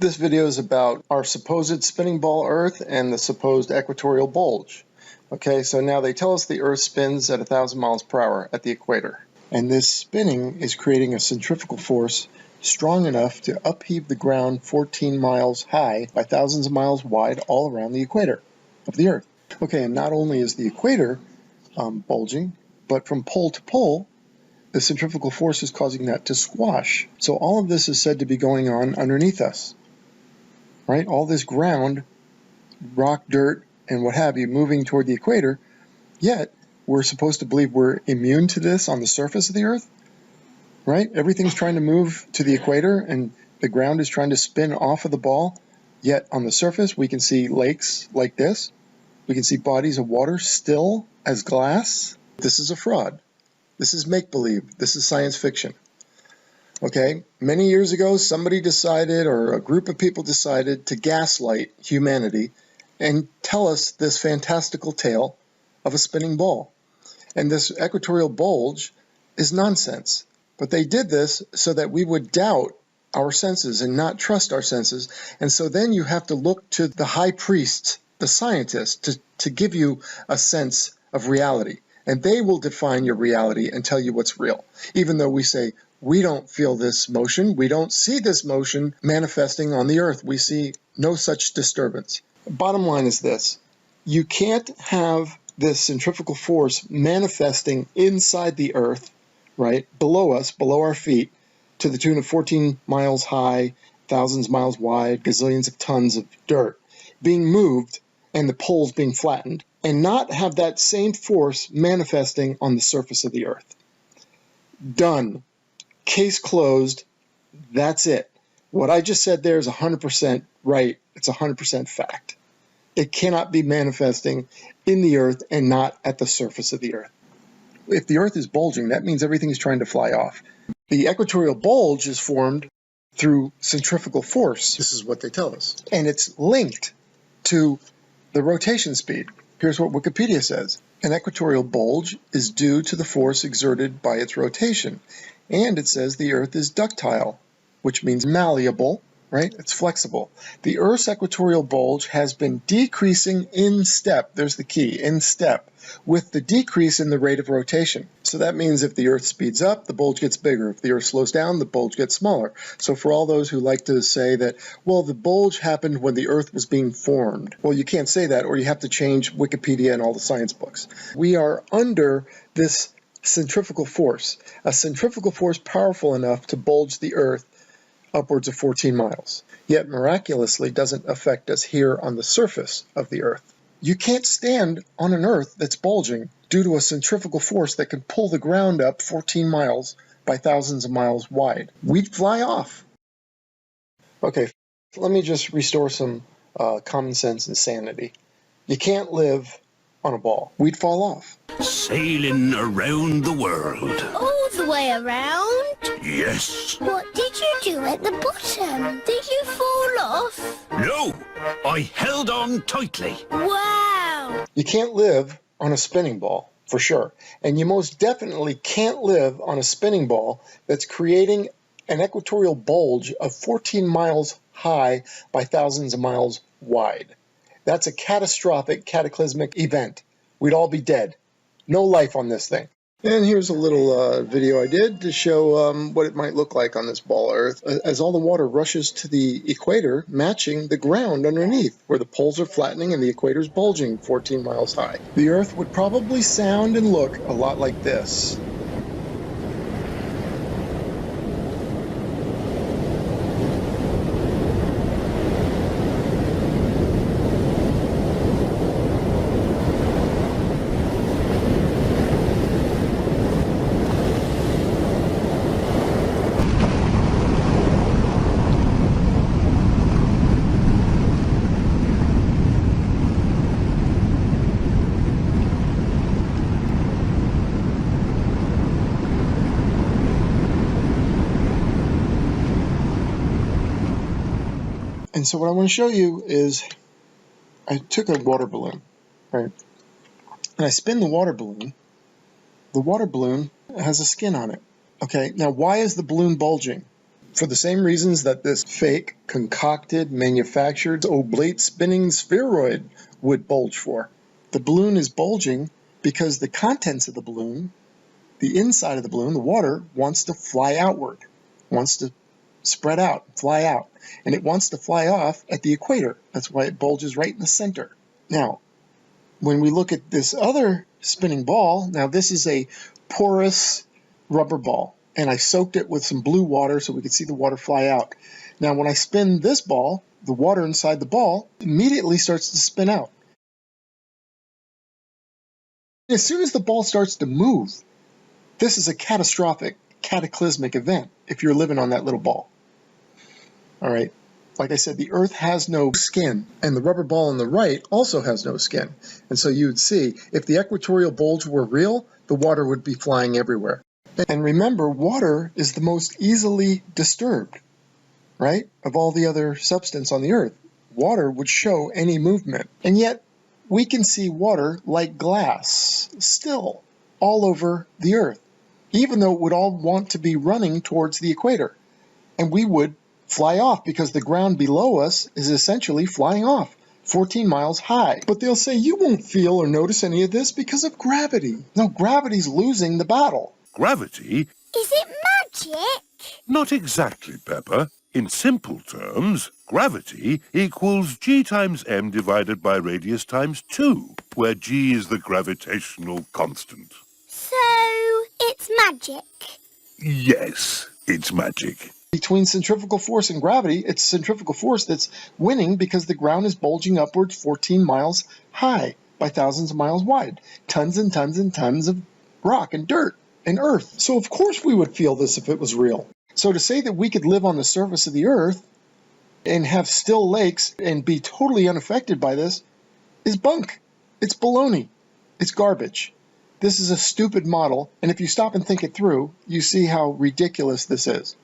This video is about our supposed spinning ball Earth and the supposed equatorial bulge. Okay, so now they tell us the Earth spins at 1,000 miles per hour at the equator. And this spinning is creating a centrifugal force strong enough to upheave the ground 14 miles high by thousands of miles wide all around the equator of the Earth. Okay, and not only is the equator bulging, but from pole to pole, the centrifugal force is causing that to squash. So all of this is said to be going on underneath us. Right? All this ground, rock, dirt, and what have you, moving toward the equator, yet we're supposed to believe we're immune to this on the surface of the Earth, right? Everything's trying to move to the equator, and the ground is trying to spin off of the ball, yet on the surface we can see lakes like this. We can see bodies of water still as glass. This is a fraud. This is make-believe. This is science fiction. Okay, many years ago, somebody decided, or a group of people decided, to gaslight humanity and tell us this fantastical tale of a spinning ball. And this equatorial bulge is nonsense. But they did this so that we would doubt our senses and not trust our senses. And so then you have to look to the high priests, the scientists, to give you a sense of reality. And they will define your reality and tell you what's real. Even though we say, we don't feel this motion. We don't see this motion manifesting on the Earth. We see no such disturbance. Bottom line is this. You can't have this centrifugal force manifesting inside the Earth, right, below us, below our feet, to the tune of 14 miles high, thousands of miles wide, gazillions of tons of dirt, being moved and the poles being flattened, and not have that same force manifesting on the surface of the Earth. Done. Case closed. That's it. What I just said there is 100% right. It's 100% fact. It cannot be manifesting in the Earth and not at the surface of the Earth. If the Earth is bulging, that means everything is trying to fly off. The equatorial bulge is formed through centrifugal force. This is what they tell us. And it's linked to the rotation speed. Here's what Wikipedia says. An equatorial bulge is due to the force exerted by its rotation. And it says the Earth is ductile, which means malleable, right? It's flexible. The Earth's equatorial bulge has been decreasing in step, there's the key, in step, with the decrease in the rate of rotation. So that means if the Earth speeds up, the bulge gets bigger. If the Earth slows down, the bulge gets smaller. So for all those who like to say that, well, the bulge happened when the Earth was being formed. Well, you can't say that, or you have to change Wikipedia and all the science books. We are under this centrifugal force, a centrifugal force powerful enough to bulge the Earth upwards of 14 miles, yet miraculously doesn't affect us here on the surface of the Earth. You can't stand on an Earth that's bulging due to a centrifugal force that can pull the ground up 14 miles by thousands of miles wide. We'd fly off. Okay, let me just restore some common sense and sanity. You can't live on a ball. We'd fall off. Sailing around the world. All the way around? Yes. What did you do at the bottom? Did you fall off? No, I held on tightly. Wow! You can't live on a spinning ball, for sure. And you most definitely can't live on a spinning ball that's creating an equatorial bulge of 14 miles high by thousands of miles wide. That's a catastrophic, cataclysmic event. We'd all be dead. No life on this thing. And here's a little video I did to show what it might look like on this ball Earth as all the water rushes to the equator, matching the ground underneath, where the poles are flattening and the equator's bulging 14 miles high. The Earth would probably sound and look a lot like this. And so what I want to show you is I took a water balloon, right? And I spin the water balloon. The water balloon has a skin on it. Okay, now why is the balloon bulging? for the same reasons that this fake, concocted, manufactured, oblate spinning spheroid would bulge for. The balloon is bulging because the contents of the balloon, the inside of the balloon, the water, wants to fly outward, wants to spread out, fly out, and it wants to fly off at the equator. That's why it bulges right in the center. Now, when we look at this other spinning ball, now this is a porous rubber ball, and I soaked it with some blue water so we could see the water fly out. Now, when I spin this ball, the water inside the ball immediately starts to spin out. As soon as the ball starts to move, this is a catastrophic, cataclysmic event if you're living on that little ball. All right. Like I said, the Earth has no skin, and the rubber ball on the right also has no skin. And so you would see, if the equatorial bulge were real, the water would be flying everywhere. And remember, water is the most easily disturbed, right, of all the other substance on the Earth. Water would show any movement. And yet, we can see water like glass still all over the Earth, even though it would all want to be running towards the equator. And we would fly off because the ground below us is essentially flying off 14 miles high. But they'll say you won't feel or notice any of this because of gravity. No, gravity's losing the battle. Gravity? Is it magic? Not exactly, Pepper. In simple terms, gravity equals g times m divided by radius times 2, where g is the gravitational constant. So, it's magic? Yes, it's magic. Between centrifugal force and gravity, it's centrifugal force that's winning because the ground is bulging upwards 14 miles high by thousands of miles wide. Tons and tons and tons of rock and dirt and earth. So of course we would feel this if it was real. So to say that we could live on the surface of the Earth and have still lakes and be totally unaffected by this is bunk. It's baloney. It's garbage. This is a stupid model, and if you stop and think it through, you see how ridiculous this is.